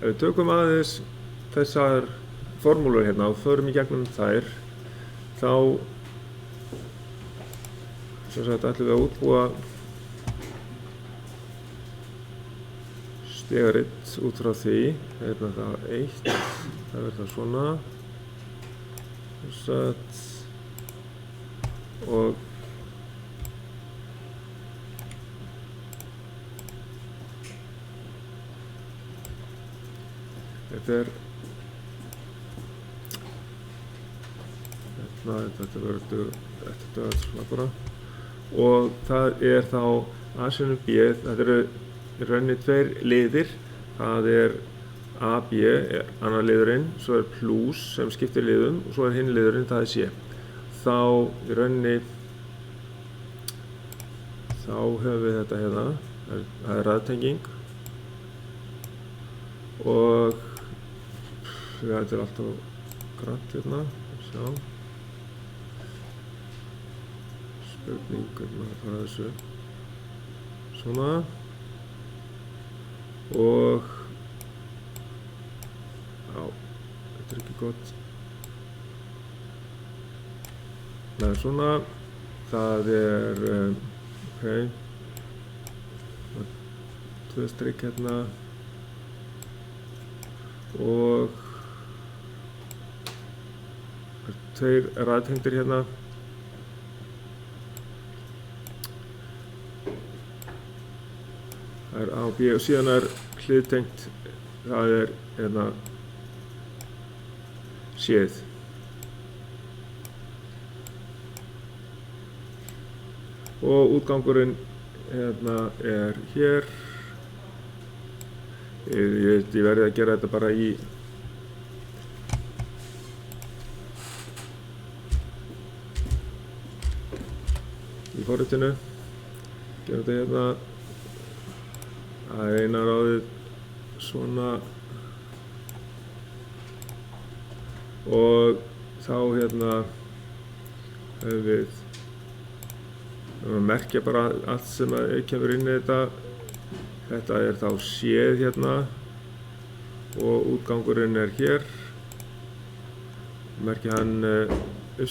Ef við tökum aðeins þessar formúlur hérna og förum í gegnum þær, þá sem sagt ætlum við að útbúa stigaritt út frá því. Hérna það 1, það verður það svona, og þetta verður svona bara, og það þá a sinnum b, þetta eru í rauninni 2 liðir, það a, b, annar liðurinn, svo plús sem skiptir liðum og svo hinn liðurinn, það c. Þá í rauninni, þá höfum við þetta hérna, það raðtenging, og þetta alltaf grænt hérna, sjá, spurning, hvernig maður fara þessu, svona, og, já, þetta ekki gott, það svona, það ok, 2 strik hérna, og 2 raðtengdir hérna, það a og b, og síðan hliðtengt, það hérna c-ið. Og útgangurinn hérna hér. Ég verði að gera þetta bara í forritinu. Gera þetta hérna. Það eina ráðið svona, og þá hérna höfum við að merkja bara allt sem kemur inn í þetta. Þetta þá c-ið hérna, og útgangurinn hér. Merkja hann y.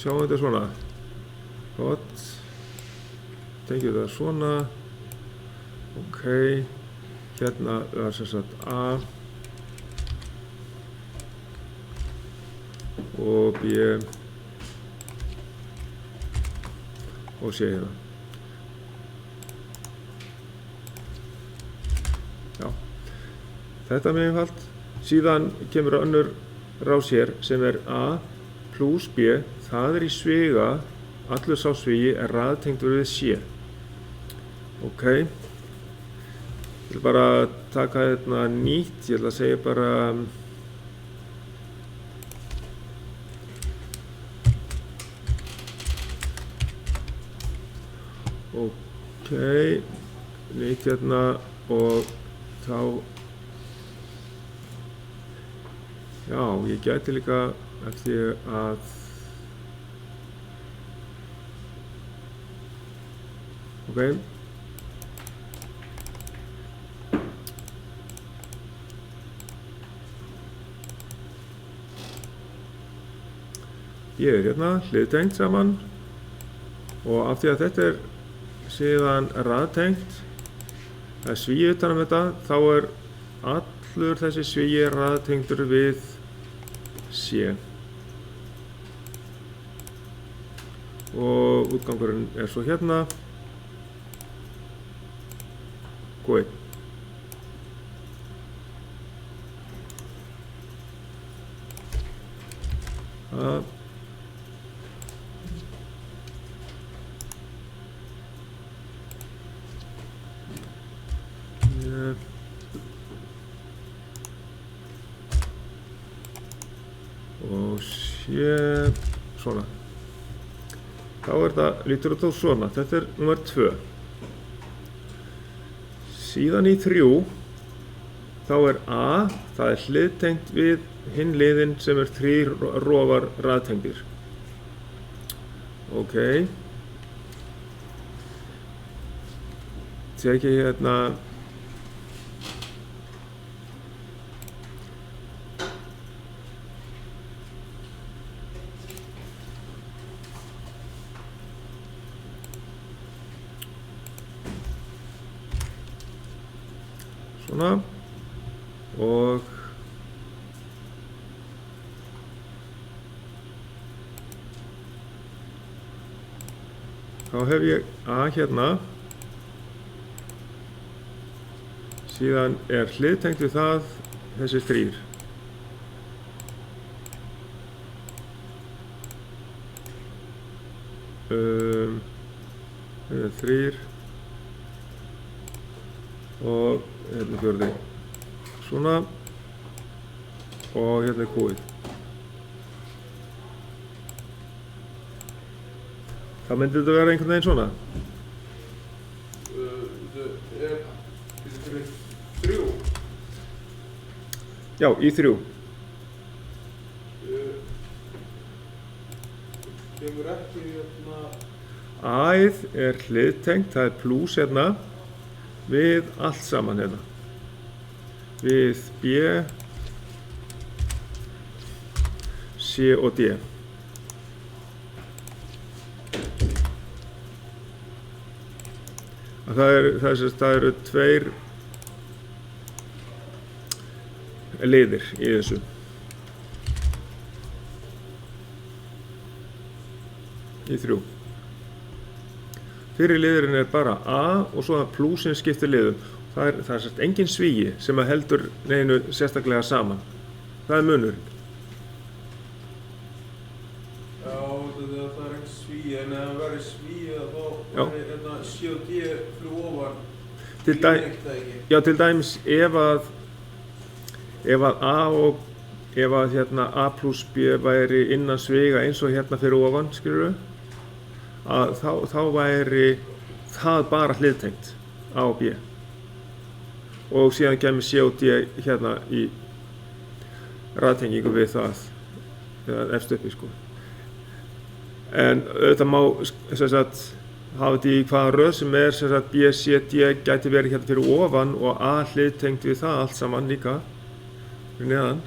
Sjáum þetta svona, gott, tengjum þetta svona, ok, hérna sem sagt a og b og c hérna. Já, þetta er mjög einfalt. Síðan kemur önnur rás hér sem a plus b, það í sviga, allur sá svigi raðtengdur við c. Ok, ég vil bara taka hérna nýtt, ég ætla að segja bara ok, nýtt hérna, og þá já, ég gæti líka eftir að ok, ég hérna hliðtengt saman, og af því að þetta síðan raðtengt, það svíi utan þetta, þá allur þessi svíi raðtengdur við c, og útgangurinn svo hérna, Q1. Og sé svona. Þá þetta lítur út á svona. Þetta númer 2. Síðan í 3 þá a, það hliðtengt við hinn liðinn sem 3 rofar raðtengdir. ok. Tjekki hérna. Svona. Og þá hef ég A hérna. Síðan er hliðtengt við það þessi 3. Þetta er 3 og hérna 4. Svona og hérna er Q-ið. Það myndi þetta vera einhvern veginn svona. Já, í 3. Kemur ekki hérna. A-ið er hliðtengt, það er plús hérna, við allt saman hérna. Við B, C og D. Það eru 2 liðir í þessu. Í 3. Fyrri liðurinn er bara A og svo að plúsin skiptir liðum. Það er engin svíi sem að heldur neinu sérstaklega saman. Það er munurinn. Já, það er ekki svíi, en ef það verður svíi þá verður hérna C og D fyrir ofan. Já, til dæmis ef að A og ef að hérna A plus B væri innan sviga eins og hérna fyrir ofan, skilurðu, að þá væri það bara hliðtengt A og B. Og síðan kemur C og D hérna í raðtengingu við það, eða efst uppi, sko. En auðvitað má, sem sagt, hafa þetta í hvaða röð sem er, sem sagt, B, C, D gæti verið hérna fyrir ofan og A hliðtengt við það allt saman líka, fyrir neðan.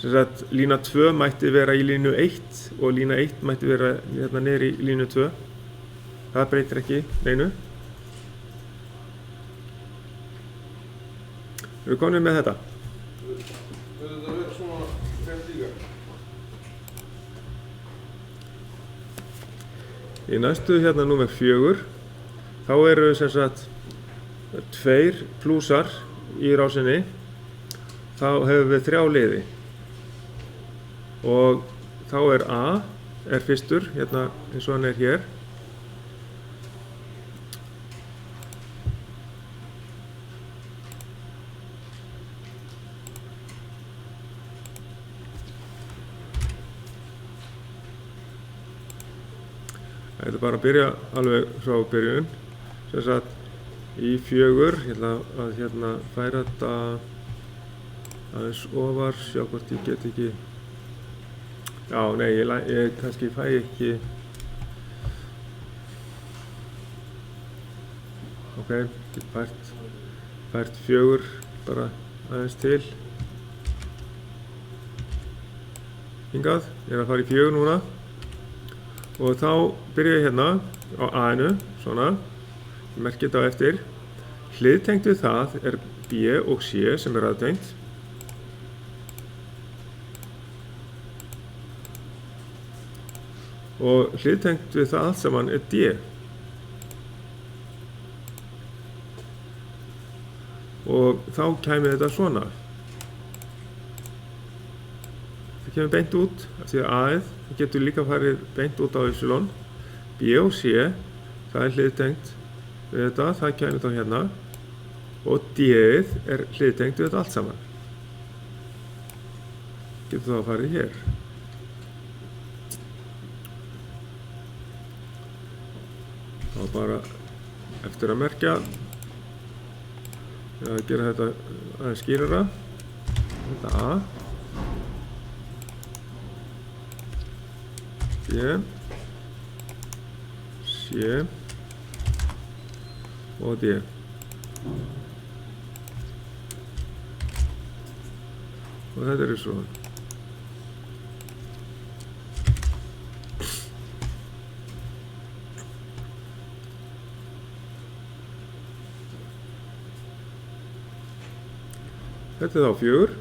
Sem sagt, lína 2 mætti vera í línu 1 og lína 1 mætti vera hérna niður í línu 2. Það breytir ekki neinu. Við erum komin með þetta. Þetta verður svona hreint líka. Í næstu hérna númer 4, þá eru sem sagt 2 plúsar í rásinni. Þá hefur við 3 liði. Og þá er A, er fyrstur, hérna eins og hann er hér. Þetta er bara að byrja alveg frá byrjun. Sem sagt í 4, hérna að hérna færa þetta aðeins ofar, sjá hvort ég get ekki. Já, nei, ég kannski fæ ekki. Ok, get fært 4 bara aðeins til. Hingað, ég er að fara í 4 núna. Og þá byrja ég hérna á A-inu, svona, ég merki þetta á eftir. Hliðtengt við það er B og C sem er raðtengt. Og hliðtengt við það allt saman er D. Og þá kæmi þetta svona. Það kemur beint út, af því að A-ið getur líka farið beint út á Y. B og C, það er hliðtengt við þetta, það kemur þá hérna. Og D-ið er hliðtengt við þetta allt saman. Getur þá farið hér. Þá bara eftir að merkja, að gera þetta aðeins skýrara. Þetta A. B, C og D. Og þetta er svo. Þetta er þá 4.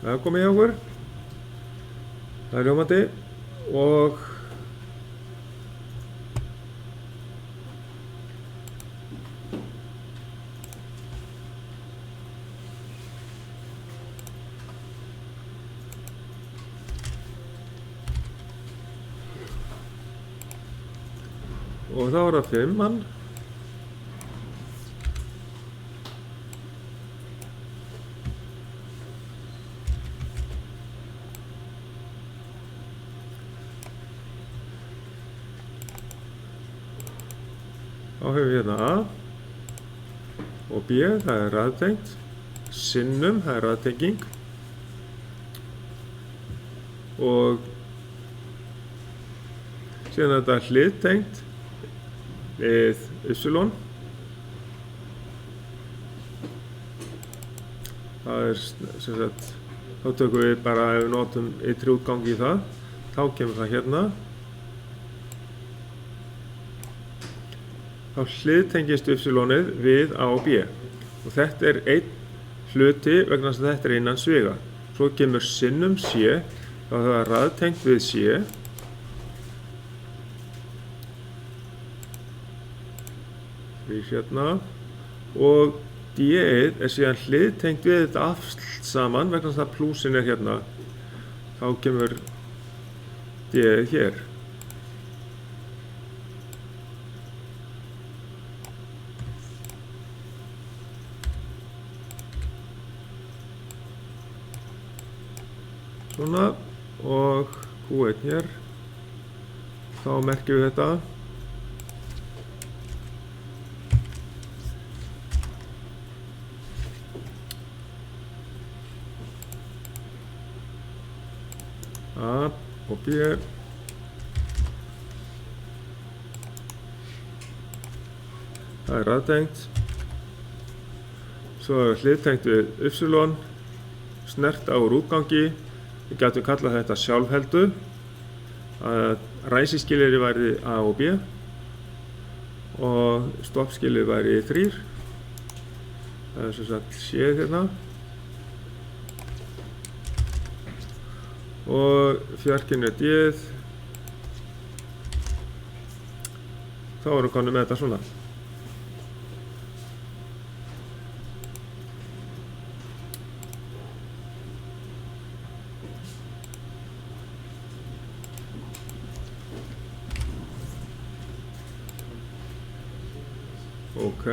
Það er komið hjá okkur. Það er ljómandi og þá er það 5. Þá hefur við hérna A og B, það er raðtengt, sinnum, það er raðtenging og síðan er þetta hliðtengt við y. Það er sem sagt, þá tökum við bara ef við notum ytri útgangi í það, þá kemur það hérna. Þá hliðtengist y-ið við A og B og þetta er einn hluti vegna þess að þetta er innan sviga. Svo kemur sinnum C, þá er það raðtengt við C hérna og D-ið er síðan hliðtengt við þetta allt saman vegna þess að plúsin er hérna. Þá kemur D-ið hér. Svona og Q1 hér. Þá merkjum við þetta. A og B. Það er raðtengt. Svo er hliðtengt við y, snert á úr útgangi. Við gætum kallað þetta sjálfheldu. Ræsiskilyrði væri A og B og stoppskilyrði væri 3. Það er sem sagt séð hérna. Og fjarkinn er D-ið. Þá erum við komin með þetta svona. Ok.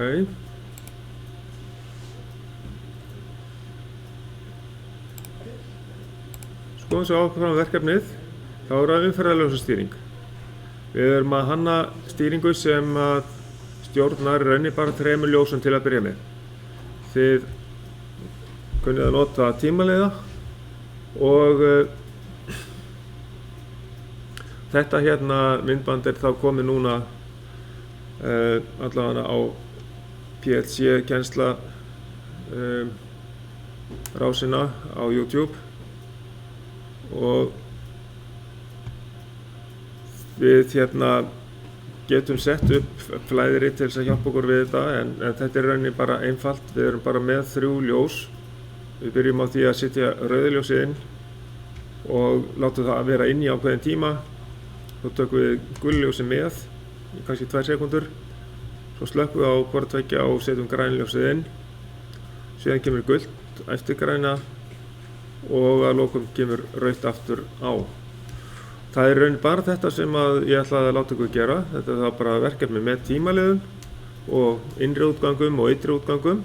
Skoðum svo áfram verkefnið, þá er það umferðarljósastýring. Við erum að hanna stýringu sem að stjórnar renni bara 3 ljósum til að byrja með. Þið kunnið að nota tímaleiða og þetta hérna myndband er þá komið núna allavega á PLC kennsla rásina á YouTube. Og við hérna getum sett upp flæðiri til þess að hjálpa okkur við þetta en þetta er rauninni bara einfalt. Við erum bara með 3 ljós. Við byrjum á því að setja rauðljósið inn og látum það vera inn í ákveðin tíma. Svo tökum við gulljósið með í kannski 2 sekúndur. Svo slökkum við á hvort tveggja og setjum grænljósið inn. Síðan kemur gult eftir græna og að lokum kemur rautt aftur á. Það er raunin bara þetta sem ég ætlaði að láta ykkur gera. Þetta er þá bara verkefni með tímaleiðum og innri útgangum og ytri útgangum.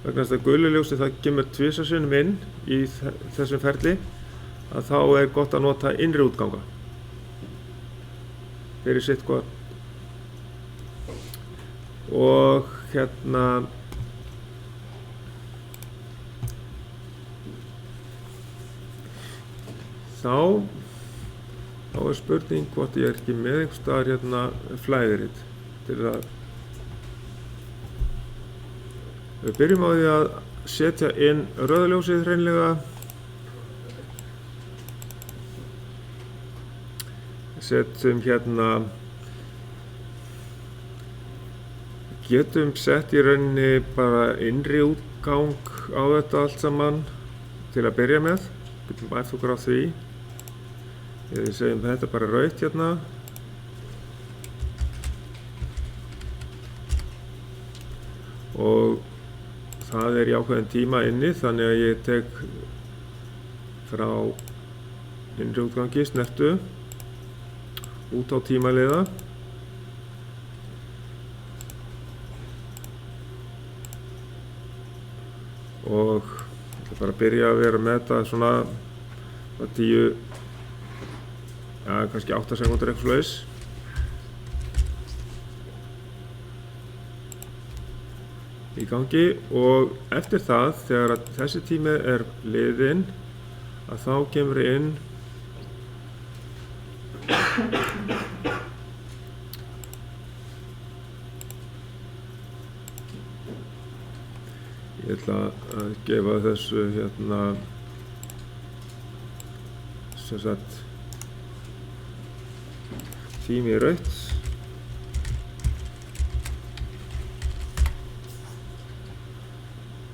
Vegna þess að gululjósið það kemur 2 sinnum inn í þessum ferli að þá er gott að nota innri útganga fyrir sitt hvað. Og hérna þá er spurning hvort ég er ekki með einhvers staðar hérna flæðirit til að við byrjum á því að setja inn rauðaljósið hreinlega. Setjum hérna, getum sett í rauninni bara innri útgang á þetta allt saman til að byrja með. Getum bætt okkur á því. Við segjum þetta bara rautt hérna. Og það er í ákveðin tíma inni, þannig að ég tek frá innri útgangi snertu út á tímaliða. Og ég ætla bara að byrja að vera með þetta svona 10, ja, kannski 8 sekúndur eitthvað svoleiðis. Í gangi, og eftir það, þegar þessi tími er liðinn, að þá kemur inn ég ætla að gefa þessu hérna sem sagt tími rautt.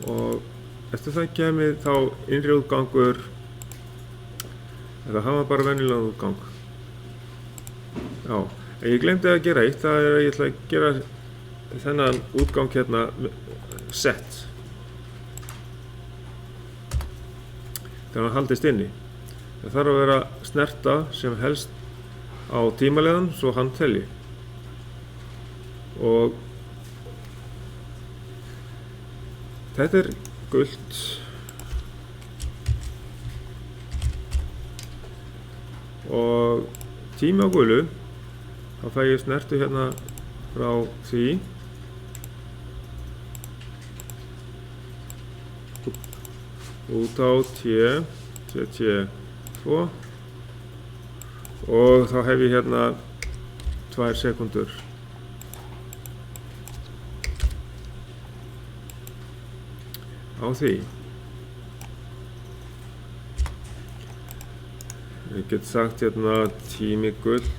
Og eftir það kemur þá innri útgangur, eða hafa bara venjulegan útgang. Já, en ég glemdi að gera eitt, það er að ég ætla að gera þennan útgang hérna set. Þegar hann haldist inni. Það þarf að vera snerta sem helst á tímalegan svo hann telji. Og þetta er gult. Og tími á gulu, þá fæ ég snertu hérna frá því. Út á T2 og þá hef ég hérna 2 sekúndur. Á því. Ég get sagt hérna tími gult.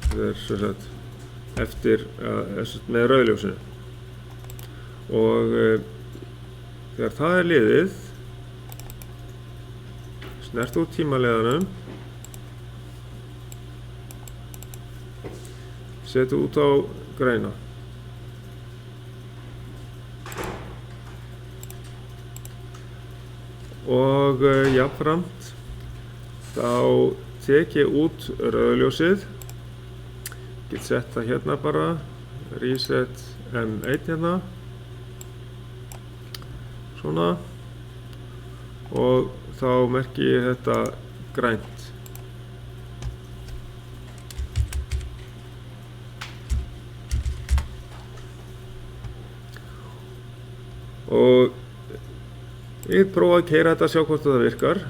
Það er svo sagt eftir með rauðljósinu. Og þegar það er liðið, snert úr tímaleganum, setu út á græna. Og jafnframt þá tek ég út rauðljósið. Get sett það hérna bara, reset M1 hérna, svona, og þá merki ég þetta grænt. Og ég prófa að keyra þetta, sjá hvort það virkar.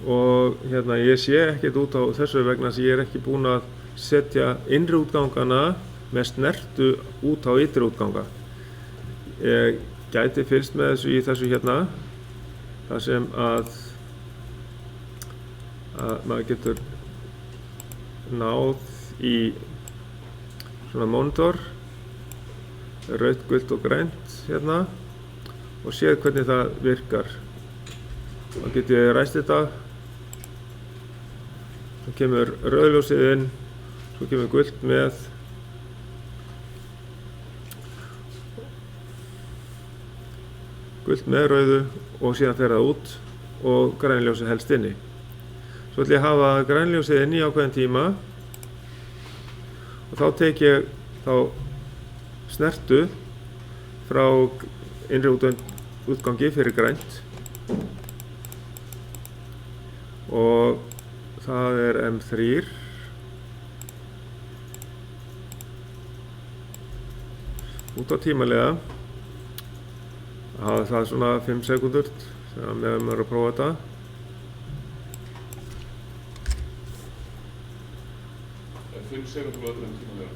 Og hérna, ég sé ekkert út á þessu vegna sem ég er ekki búinn að setja innri útgangana með snertu út á ytri útganga. Ég gæti fylgst með þessu í þessu hérna, þar sem að maður getur náð í svona monitor, rautt, gult og grænt hérna, og séð hvernig það virkar. Þá get ég ræst þetta. Svo kemur rauðljósið inn, svo kemur gult með. Gult með rauðu og síðan fer það út og grænljósið helst inni. Svo ætla ég að hafa grænljósið inni í ákveðin tíma og þá tek ég þá snertu frá innri útgangi fyrir grænt og það er M3 út á tímalega hafa það svona 5 sekúndur þegar meðan maður er að prófa þetta. Er 5 sekúndur á öllum tímalega?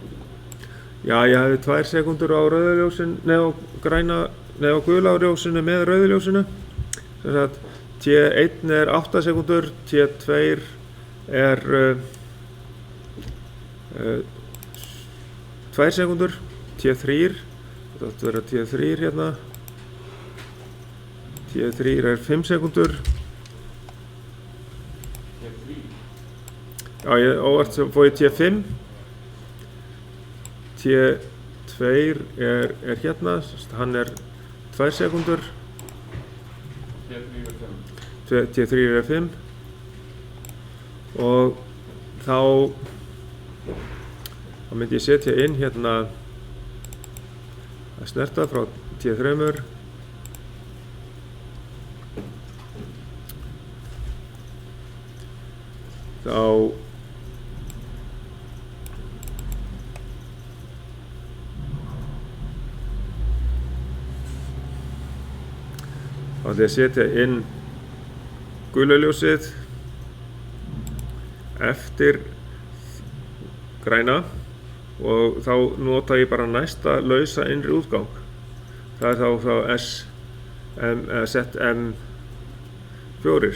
Já, ég hefði 2 sekúndur á rauðaljósin, á gula ljósinu með rauðaljósinu. Sem sagt, T1 er 8 sekúndur, T2 er 2 sekúndur, T3, þetta átti að vera T3 hérna. T3 er 5 sekúndur. T3? Já, óvart fór ég T5. T2 er hérna, hann er 2 sekúndur. T3 er 5. T3 er 5. Og þá myndi ég setja inn hérna að snerta frá T3. Þá ætla ég að setja inn gula ljósið eftir græna og þá nota ég bara næsta lausa innri útgang. Það er þá ZM4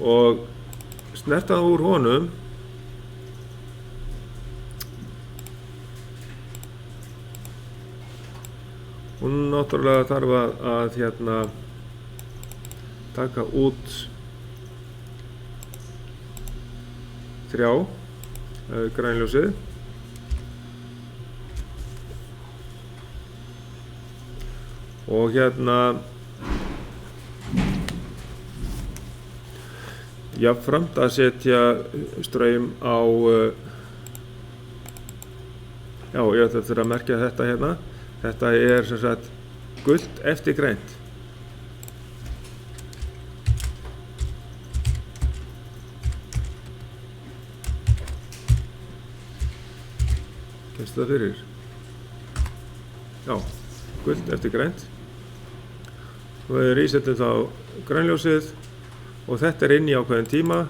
og snerta úr honum. Hún náttúrulega þarf að hérna taka út 3 grænljósið. Og hérna jafnframt að setja straum á já, ég ætla að merkja þetta hérna. Þetta er sem sagt gult eftir grænt. Kemst það fyrir? Já, gult eftir grænt. Svo við resetum þá grænljósið og þetta er inn í ákveðin tíma.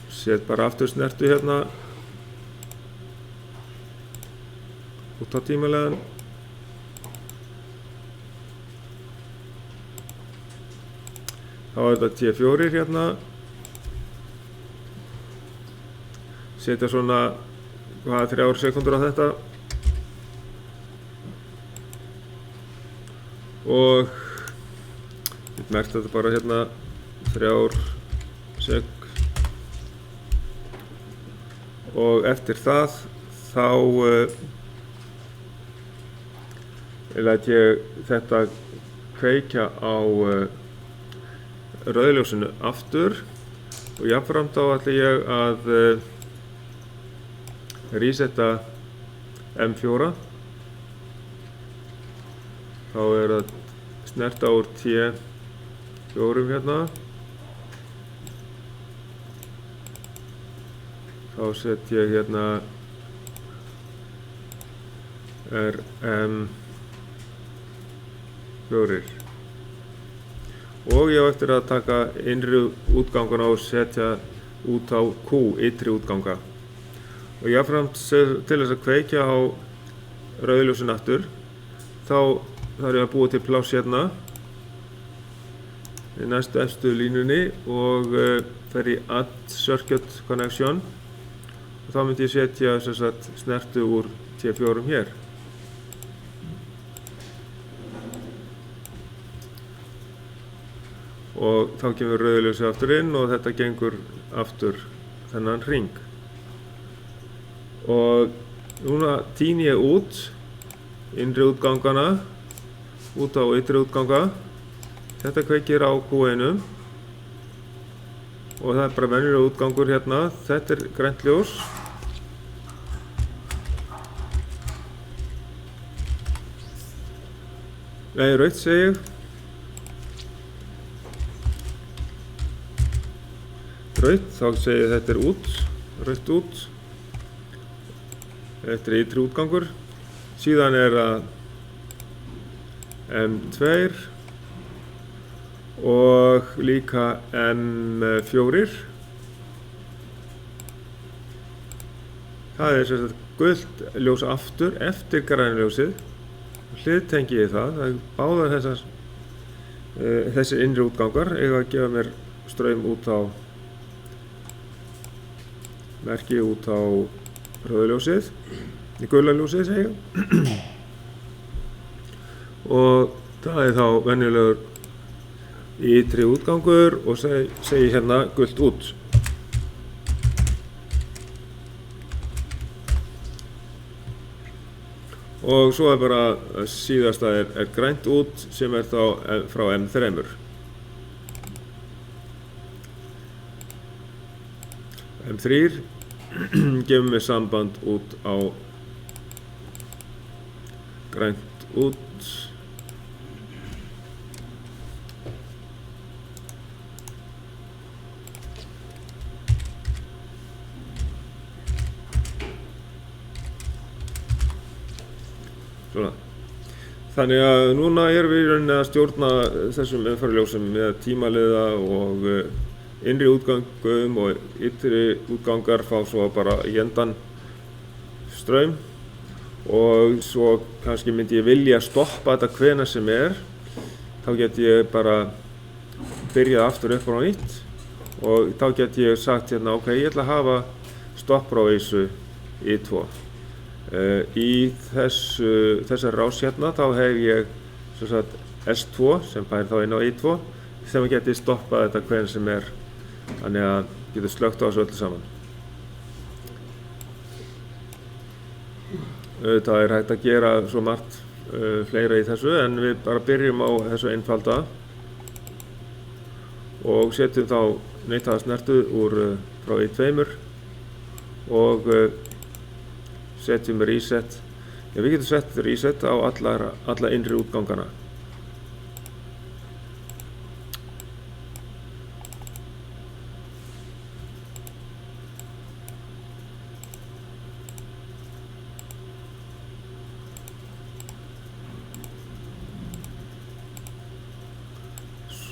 Set bara aftur snertu hérna út á tímalegan. Þá er þetta T4 hérna. Setja svona 3 sekúndur á þetta. Og ég merkti þetta bara hérna 3 sek. Og eftir það þá læt ég þetta kveikja á rauðljósinu aftur og jafnframt þá ætla ég að resetta M4. Þá er að snerta úr T4 hérna. Þá set ég hérna RM4 og ég á eftir að taka innri útganguna og setja út á Q, ytri útganga. Og jafnframt til þess að kveikja á rauðljósin aftur þá þarf ég að búa til pláss hérna í næstu efstu línunni og fer í Add Circuit Connection og þá myndi ég setja snertu úr T4 hér. Og þá kemur rauðljósið aftur inn og þetta gengur aftur þennan hring. Og núna tíni ég út innri útgangana út á ytri útganga. Þetta kveikir á Q1 og það er bara venjulegur útgangur hérna. Þetta er grænt ljós. Nei, rautt segi ég. rautt, þá segi ég þetta út, rautt út. Þetta ytri útgangur. Síðan það M2 og líka M4. Það sem sagt gult ljós aftur eftir græna ljósið. Hliðtengi ég það. Báðar þessir innri útgangar eiga að gefa mér straum út á merki út á rauða ljósið, í gula ljósið segja. Og það þá venjulegur ytri útgangur og segi hérna gult út. Og svo bara síðasta grænt út sem þá frá M3. M3 gefur mér samband út á grænt út. Svona. Þannig að núna við í rauninni að stjórna þessum umferðarljósum með tímaliða og innri útgangum og ytri útgangar fá svo bara í endan straum og svo kannski myndi ég vilja stoppa þetta hvenær sem þá get ég bara byrjað aftur upp á nýtt og þá get ég sagt hérna ok, ég ætla að hafa stopprávísu í 2. Í þessar rás hérna þá hef ég sem sagt S2 sem fær þá inn á I2 sem geti stoppað þetta hvenær sem þannig að getur slökkt á þessu öllu saman. Það hægt að gera svo margt fleira í þessu en við bara byrjum á þessu einfalda og setjum þá neitaða snertu frá I2 og setjum reset. Við getum sett reset á alla innri útgangana.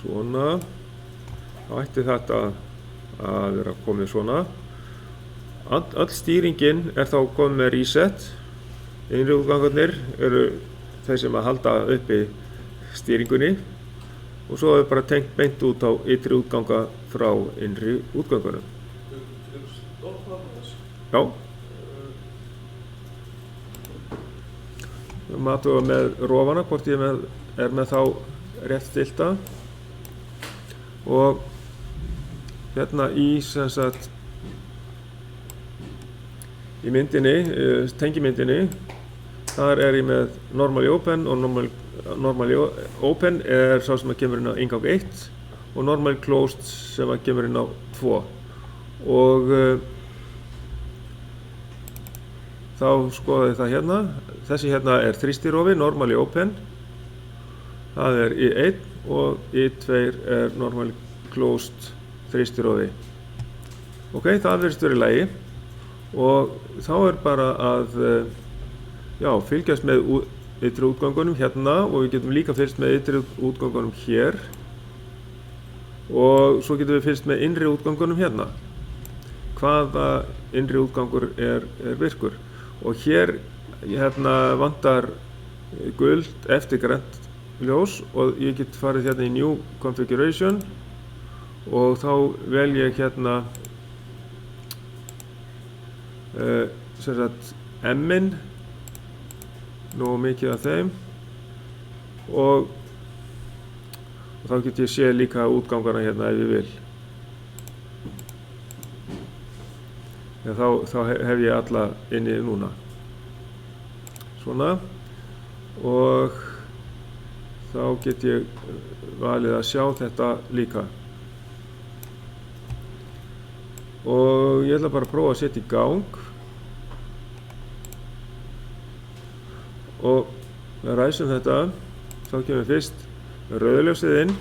Svona. Þá ætti þetta að vera komið svona. Öll stýringin þá komin með reset. Innri útgangarnir eru þeir sem að halda uppi stýringunni og svo bara tengt beint út á ytri útganga frá innri útgangunum. Já. Við matum með rofana hvort ég með þá rétt stilta og hérna í sem sagt í myndinni, tengimyndinni, þar ég með normally open og normally open sá sem kemur inn á inngang 1 og normally closed sem kemur inn á 2 og þá skoðaði það hérna. Þessi hérna þrýstirofi, normally open, það I1 og I2 normally closed þrýstirofi. Ok, það virðist verið í lagi. Og þá bara að fylgjast með ytri útgangunum hérna og við getum líka fylgst með ytri útgangunum hér og svo getum við fylgst með innri útgangunum hérna. Hvaða innri útgangur virkur og hér hérna vantar gult eftir grænt ljós og ég get farið hérna í New Configuration og þá vel ég hérna sem sagt M-in, nógu mikið af þeim og þá get ég séð líka útgangana hérna ef ég vil. Þá hef ég alla inni núna. Svona og þá get ég valið að sjá þetta líka. Og ég ætla bara að prófa að setja í gang og við ræsum þetta. Þá kemur fyrst rauða ljósið inn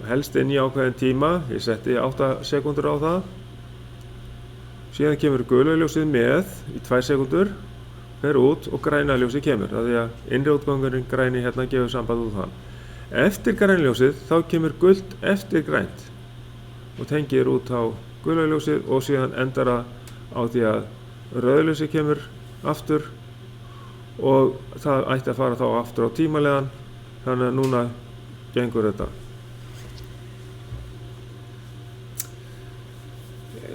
helst inn í ákveðin tíma. Ég setti 8 sekúndur á það. Síðan kemur gula ljósið með í 2 sekúndur, fer út og græna ljósið kemur. Það er að innri útgangurinn græni hérna gefur samband út það. Eftir græna ljósið þá kemur gult eftir grænt og tengir út á gula ljósið og síðan endar það á því að rauða ljósið kemur aftur og það ætti að fara þá aftur á tímalegan. Þannig að núna gengur þetta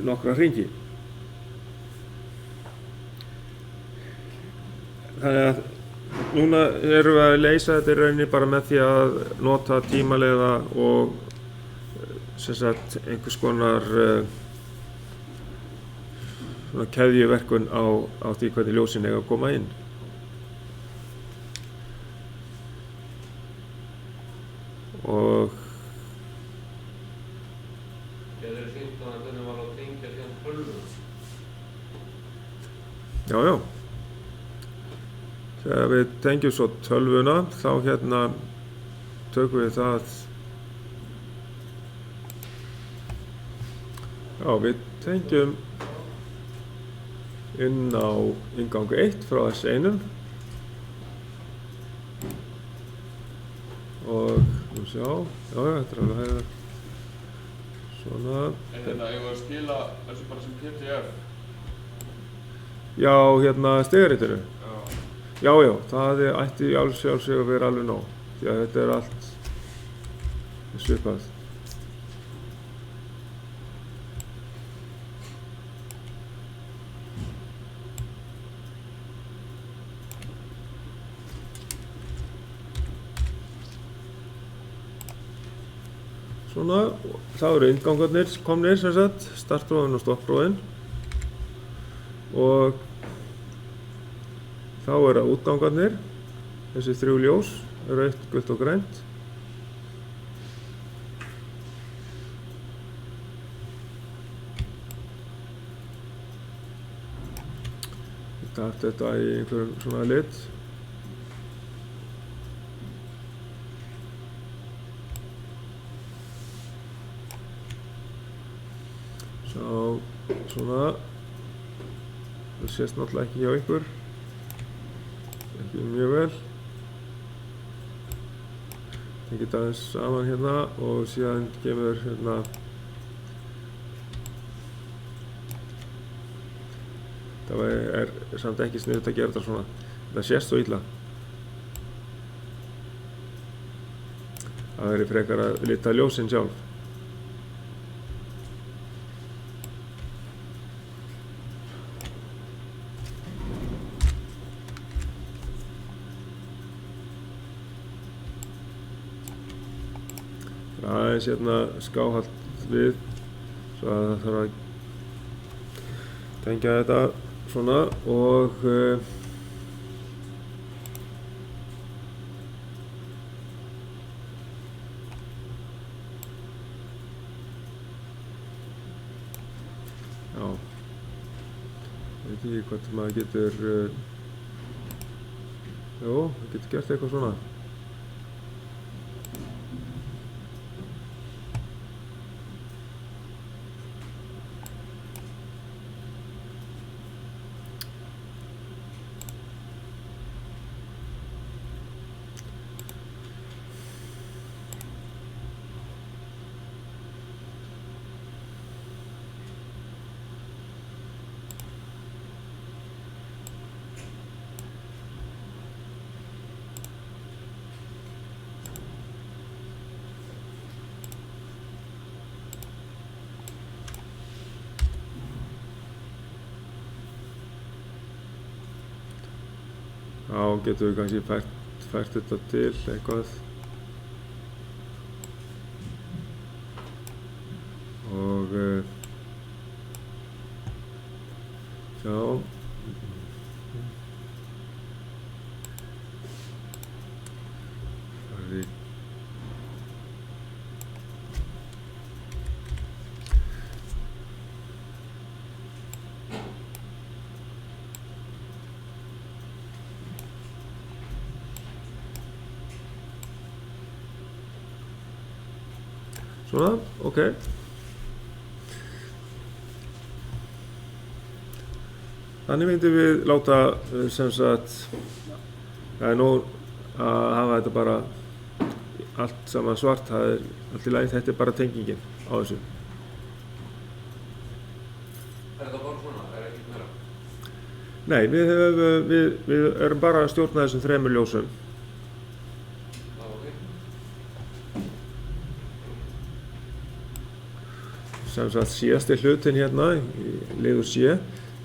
nokkra hringi. Þannig að núna erum við að leysa þetta í rauninni bara með því að nota tímaleiða og sem sagt einhvers konar svona keðjuverkun á því hvernig ljósin eiga að koma inn. Og Getur þið sýnt hana hvernig var að tengja síðan tölvuna? já. Þegar við tengjum svo tölvuna þá hérna tökum við það. Já, við tengjum inn á inngang 1 frá S1 og nú sjá, já, þetta er alveg hægur. Svona. En þetta eigum við að skila þessu bara sem PDF? Já, hérna stigaritinu. Já. Já, það ætti í sjálfsög að vera alveg nóg, því að þetta er allt svipað. Svona, þá eru inngangarnir komnir sem sagt, startprófin og stoppprófin og þá eru útgangarnir, þessi 3 ljós, rautt, gult og grænt. Ég datt þetta í einhverjum svona lit. Svona, það sést náttúrulega ekki hjá ykkur. Ekki mjög vel. Tengið þetta aðeins saman hérna og síðan kemur hérna það er samt ekki sniðugt að gera þetta svona. Það sést svo illa. Það verður frekar að lita ljósin sjálf. Aðeins hérna skáhallt við svo að það þarf að tengja þetta svona og já, veit ekki hvort maður getur jú, það getur gert eitthvað svona. Þá getum við kannski fært þetta til eitthvað og sjá Svona, ok. Þannig myndum við láta sem sagt, það er nóg að hafa þetta bara allt saman svart, það er allt í lagi, þetta er bara tengingin á þessu. Er þetta bara svona? Er ekkert meira? Nei, við erum bara að stjórna þessum 3 ljósum. Já, ok. Sem sagt, síðasti hlutin hérna, liður C,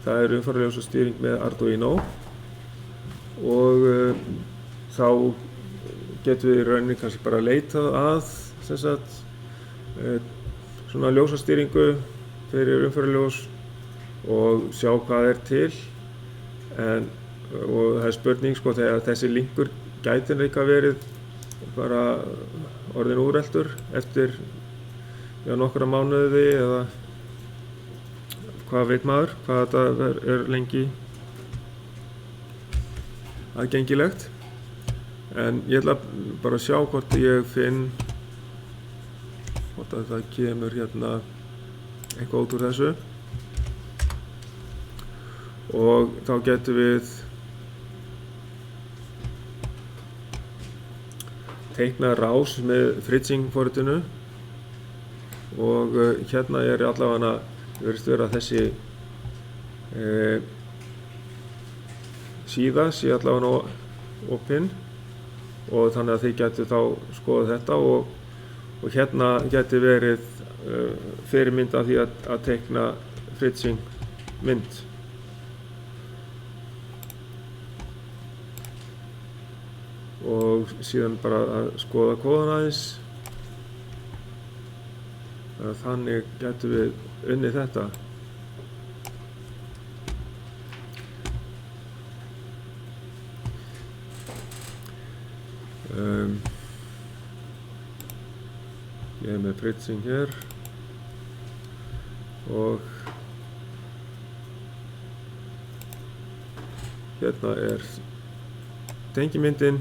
það er umferðarljósastýring með Arduino og þá getum við í rauninni kannski bara leitað að sem sagt, svona ljósastýringu fyrir umferðarljós og sjá hvað er til. Og það er spurning sko, þegar þessi linkur gæti líka verið bara orðinn úreltur eftir nokkra mánuði eða hvað veit maður, hvað þetta er lengi aðgengilegt. En ég ætla bara að sjá hvort ég finn hvort að það kemur hérna eitthvað út úr þessu. Og þá getum við teiknað rás með Fritzing forritinu og hérna er allavega virðist vera þessi síða sé allavega opin og þannig að þið getur þá skoðað þetta og hérna geti verið fyrirmynd af því að teikna Fritzing mynd. Og síðan bara að skoða kóðan aðeins. Þannig getum við unnið þetta. Ég er með Fritzing hér og hérna er tengimyndin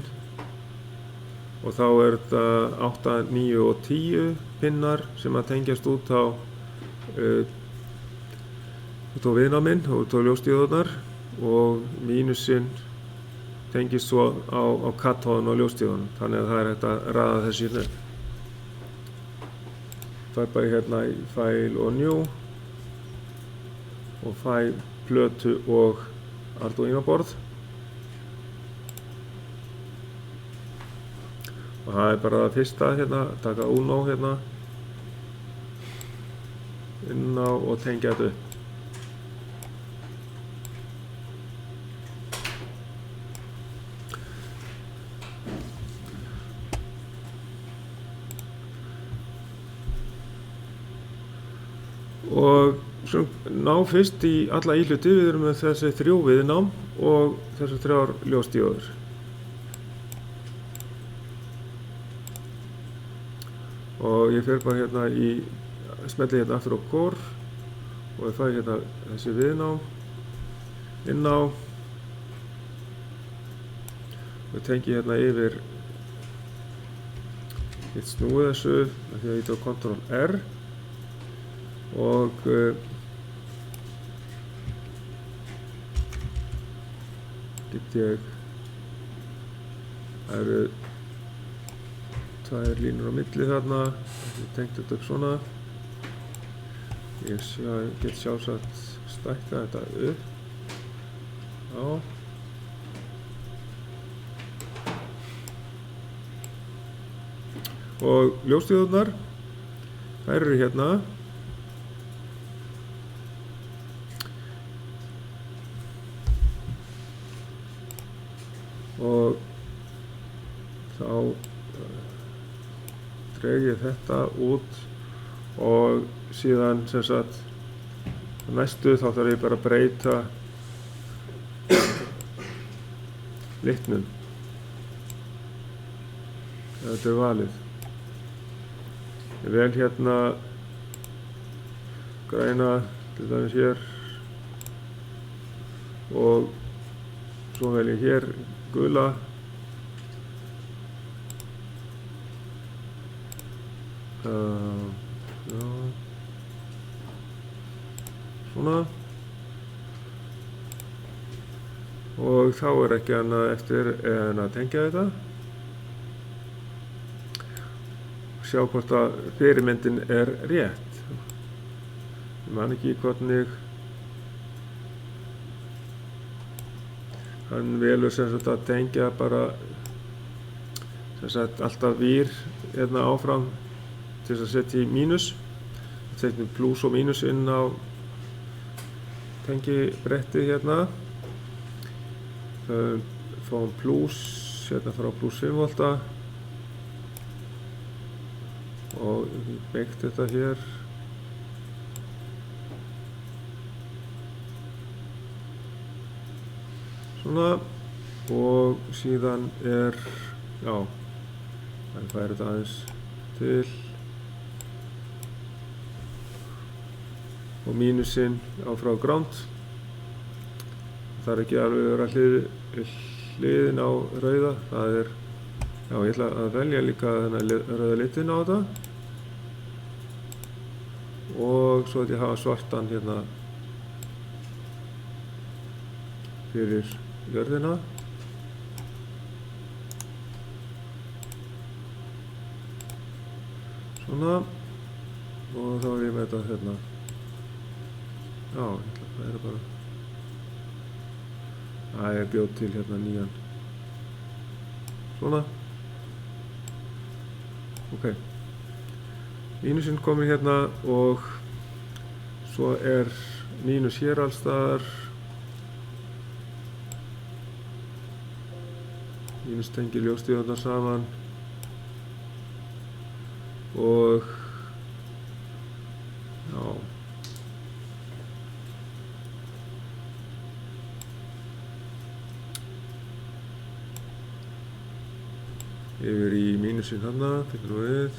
og þá er þetta 8, 9 og 10 pinnar sem að tengjast út á viðnáminn og út á ljóstíðurnar og mínusinn tengist svo á kathóðun og ljóstíðunum, þannig að það er hægt að raða þessu hérna. Það er bara hérna í File og New og File, plötu og Arduino borð. Og það er bara það fyrsta hérna, taka Uno hérna inn á og tengja þetta upp. Og svo ná fyrst í alla íhluti, við erum með þessi 3 viðnám og þessar 3 ljósdíóður. Og ég fer bara hérna smelli hérna aftur á Core og ég fæ hérna þessi viðnám inn á og tengi hérna yfir ég snúi þessu af því að ég tók Ctrl R og get ég það eru 2 línur á milli þarna ég tengt þetta upp svona ég get sjálfsagt stækka þetta upp já og ljóstíðurnar þær eru hérna og þá dreg ég þetta út og síðan sem sagt næstu þá þarf ég bara að breyta litnum þetta er valið ég vel hérna græna til dæmis hér og svo vel ég hér gula Já. Svona. Og þá ekki annað eftir en að tengja þetta. Sjá hvort að fyrirmyndin rétt. Ég man ekki hvernig hann velur sem sagt að tengja bara sem sagt alltaf vír hérna áfram til þess að setja í mínus. Setjum pluss og mínus inn á tengibrettið hérna. Fáum pluss hérna frá pluss 5 volta og byggt þetta hér. Svona og síðan já, það færi þetta aðeins til og mínusinn á frá ground. Það er ekki alveg að vera hliðin á rauða, það já, ég ætla að velja líka þennan rauða litinn á þetta og svo ætla ég að hafa svartan hérna fyrir jörðina. Svona og þá ég með þetta hérna. Já, ég ætla að færa bara. Ég bjóð til hérna nýjan. Svona. Ok. Mínusinn kominn hérna og svo mínus hér alls staðar. Mínus tengir ljósstíðarnar saman og já. Yfir í mínusinn þarna, tekur nú við.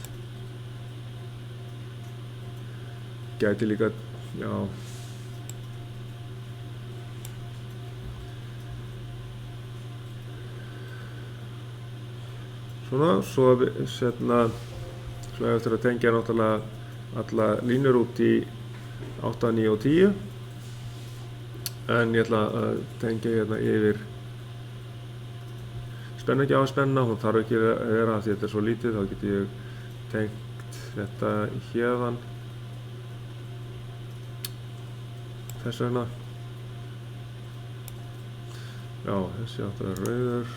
Gæti líka, já. Svona, svo eftir að tengja náttúrulega alla línur út í 8, 9 og 10. En ég ætla að tengja hérna yfir spennugjafa spenna, hún þarf ekki að vera því þetta er svo lítið, þá get ég tengt þetta hérðan. Þess vegna. Já, þessi áttur er rauður.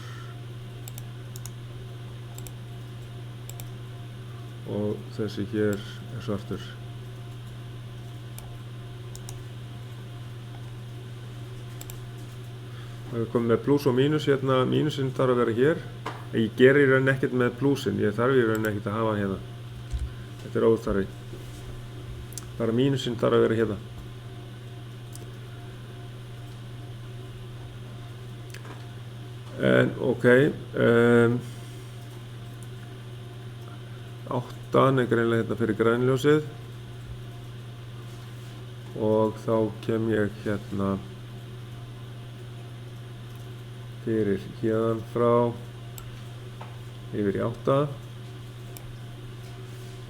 Og þessi hér er svartur. Það er komið með pluss og mínus hérna, mínusinn þarf að vera hér. Ég gerir í rauninni ekkert með plussin, ég þarf í rauninni ekkert að hafa hann hérna. Þetta er óþarfi. Bara mínusinn þarf að vera hérna. En ok, 8 er greinlega hérna fyrir grænljósið og þá kem ég hérna fyrir hérðan frá yfir í 8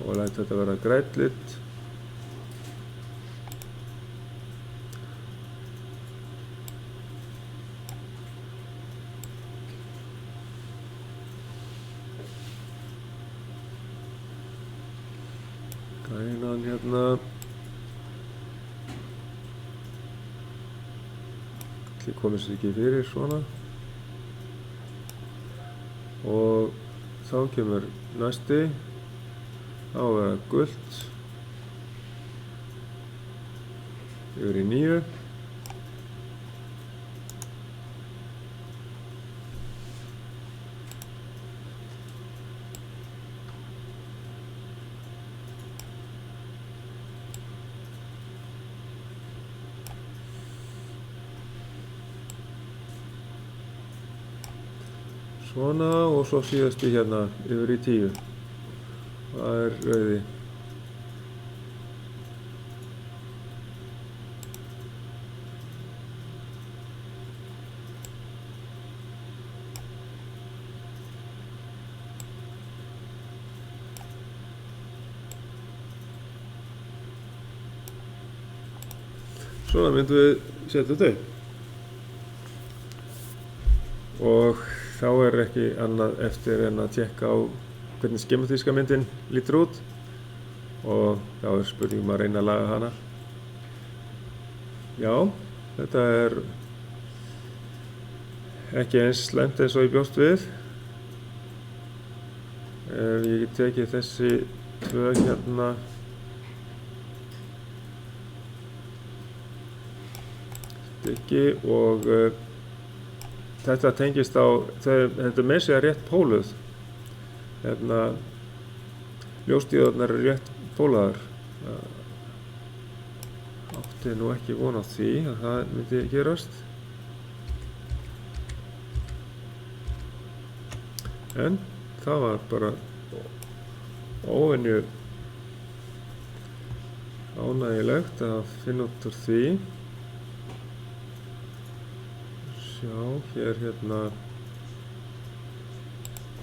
og læt þetta vera grænn lit. Grænan hérna. Ætli komið sér ekki fyrir svona. Og þá kemur næsti, þá er það gult, yfir í 9. Svona og svo síðasti hérna yfir í 10. Það er rauði. Svona myndum við setja þetta upp. Og þá er ekki annað eftir en að tékka á hvernig skematíska myndin lítur út og þá er spurningum að reyna að laga hana. Já, þetta er ekki eins slæmt eins og ég bjóst við. Ef ég get tekið þessi tvö hérna stykki og þetta tengist á, þetta er með sig að rétt póluð. Hérna, ljóstíðarnar eru rétt pólaðar. Átti nú ekki von á því að það myndi gerast. En það var bara óvenju ánægjulegt að finna út úr því. Sjá, hér hérna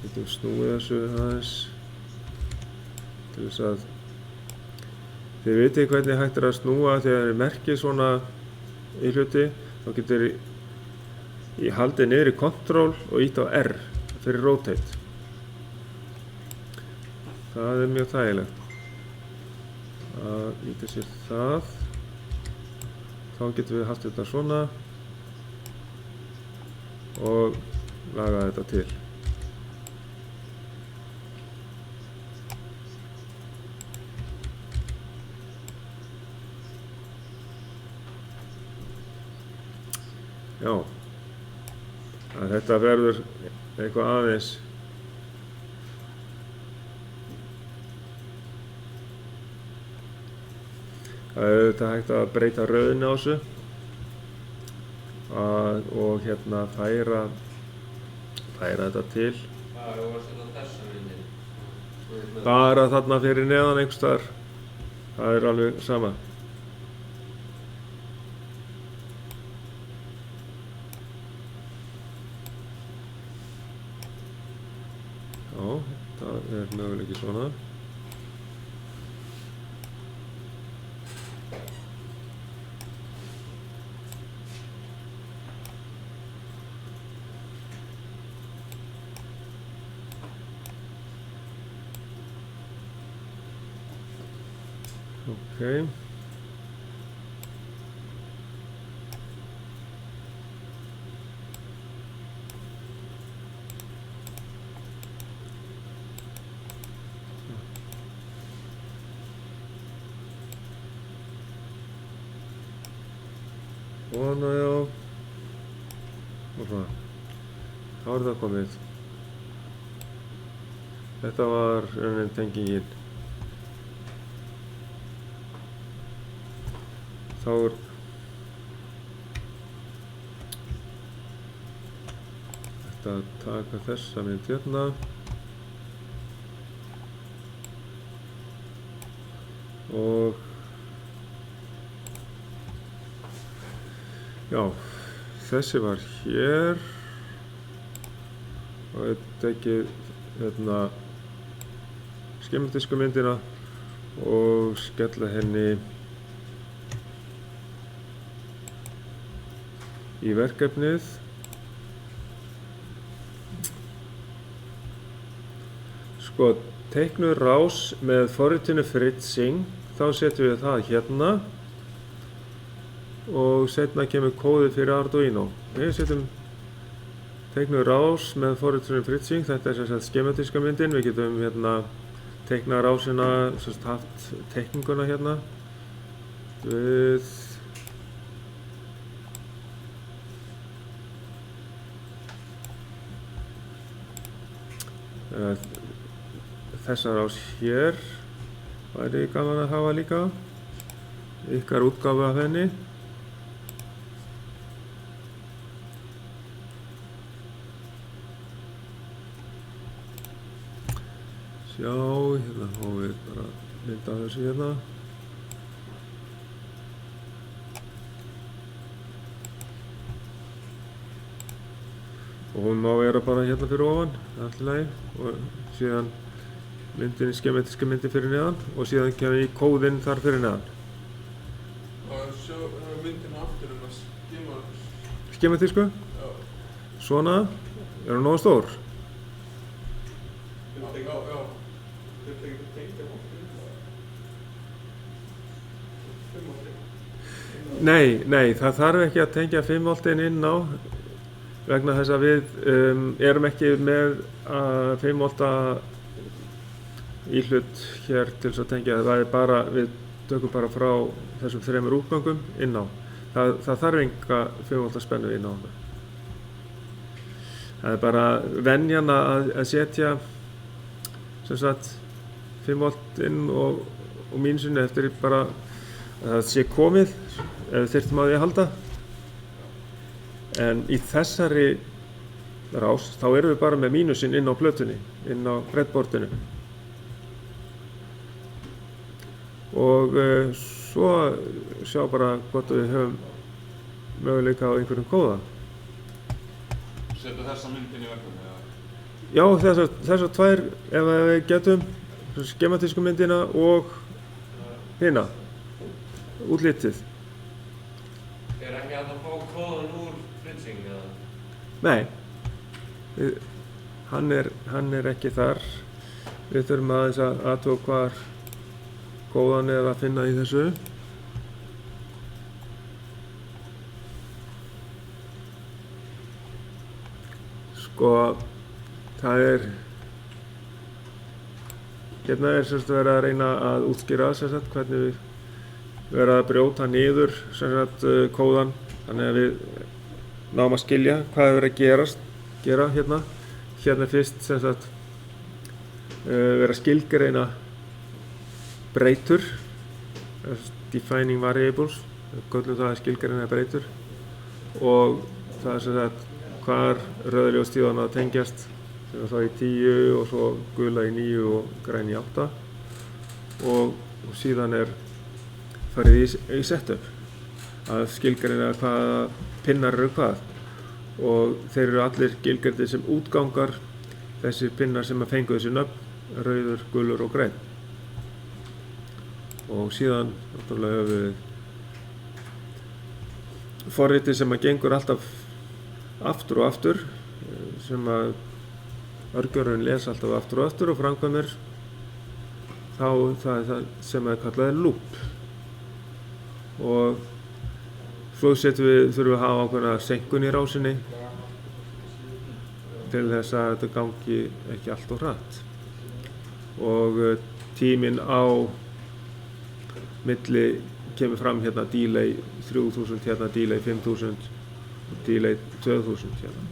getum snúið þessu aðeins til þess að þið vitið hvernig hægt er að snúa þegar þið merkið svona í hluti. Þá getur ég haldið niður í Ctrl og ítt á R fyrir rotate. Það er mjög þægilegt að íta sér það. Þá getum við haft þetta svona og laga þetta til. Já, að þetta verður eitthvað aðeins það er auðvitað hægt að breyta röðinni á þessu og hérna færa þetta til Það var svona þessa myndin. bara þarna fyrir neðan einhvers staðar. Það er alveg sama. Já, það er möguleiki svona. Okay. Svona, já. Og svona. Þá er það komið. Þetta var tengingin. Þá er þetta að taka þessa mynd hérna og já, þessi var hér og þetta ekki hérna skematísku myndina og skella henni í verkefnið. Sko, teiknuð rás með forritinu Fritzing, þá setjum við það hérna og seinna kemur kóðið fyrir Arduino. Við setjum teiknuð rás með forritinu Fritzing, þetta er sem sagt skematíska myndin. Við getum hérna teiknað rásina, sem sagt haft teikninguna hérna við þessa rás hér væri gaman að hafa líka, ykkar útgáfu af henni. Sjá, hérna fáum við bara mynd af þessu hérna. Og hún má vera bara hérna fyrir ofan, allt í lagi, og síðan myndin, skematíska myndin fyrir neðan og síðan kemur í kóðinn þar fyrir neðan. Og svo myndin skematísku. Já. Svona, er hún nógu stór? Já. Þetta ekki tengja voltinn inn á það? 5 voltinn? Nei, það þarf ekki að tengja 5 voltin inn á vegna þess að við erum ekki með 5 volta íhlut hér til þess að tengja. Það er bara, við tökum bara frá þessum 3 útgöngum inn á. Það þarf enga 5 volta spennu inn á það. Það er bara venjan að setja sem sagt 5 volt inn og mínusinni eftir bara að það sé komið ef við þyrftum á því að halda. En í þessari rás þá erum við bara með mínusinn inn á plötunni, inn á breadboardinu. Og svo sjá bara hvort við höfum möguleika á einhverjum kóða. Setja þessa mynd inn í verkefni eða? Já, þessar 2 ef við getum, skematísku myndina og hina, útlitið. Er ekki hægt að fá kóðan úr Fritzing eða? Nei, hann er ekki þar. Við þurfum aðeins að athuga hvar kóðan er að finna í þessu. Sko, það er hérna er sem sagt verið að reyna að útskýra sem sagt hvernig við verið að brjóta niður sem sagt kóðan, þannig að við náum að skilja hvað er verið að gera hérna. Hérna fyrst sem sagt verið að skilgreina breytur, defining variables, við köllum það að skilgreina breytur, og það er sem sagt hvar rauðljósstíðana tengjast, sem er þá í 10 og svo gula í 9 og græn í 8, og síðan er farið í setup að skilgreina hvaða pinnar eru hvað, og þeir eru allir skilgreindir sem útgangar, þessir pinnar sem að fengu þessi nöfn, rauður, gulur og græn. Og síðan náttúrulega höfum við forritið sem að gengur alltaf aftur og aftur, sem að örgjörðurinn les alltaf aftur og aftur og framkvæmir þá það er það sem er kallað loop. Og svo þurfum við að hafa ákveðna senkun í rásinni til þess að þetta gangi ekki allt of hratt. Og tíminn á milli kemur fram hérna delay 3000, hérna delay 5000 og delay 2000 hérna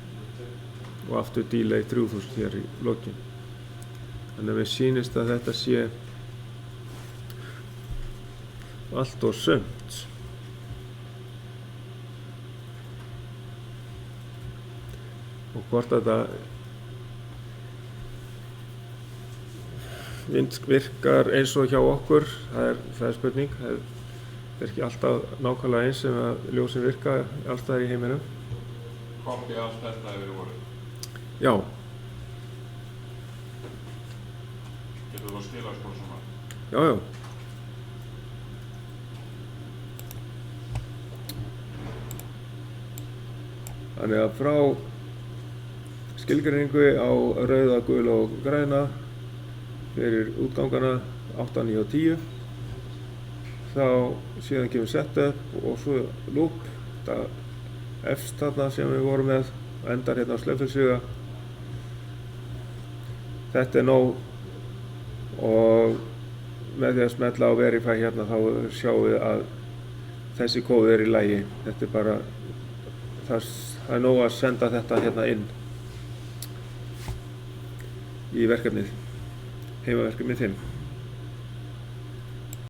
og aftur delay 3000 hér í lokin. Þannig að mér sýnist að þetta sé allt og sumt. Og hvort þetta virkar eins og hjá okkur, það er spurning. Það er ekki alltaf nákvæmlega eins sem að ljósin virka alls staðar í heiminum. Koppi allt þetta hefur voru. Já. Getur þú að skila sko svona? Já. Þannig að frá skilgreiningu á rauða, gula og græna fyrir útgangana 8, 9 og 10, þá síðan kemur setup og svo loop, þetta efst þarna sem við vorum með og endar hérna á slöffelsviga. Þetta er nóg, og með því að smetla á verify hérna þá sjáum við að þessi kóði er í lagi. Þetta er bara, það er nóg að senda þetta hérna inn í verkefnið, heimaverkefnið 5.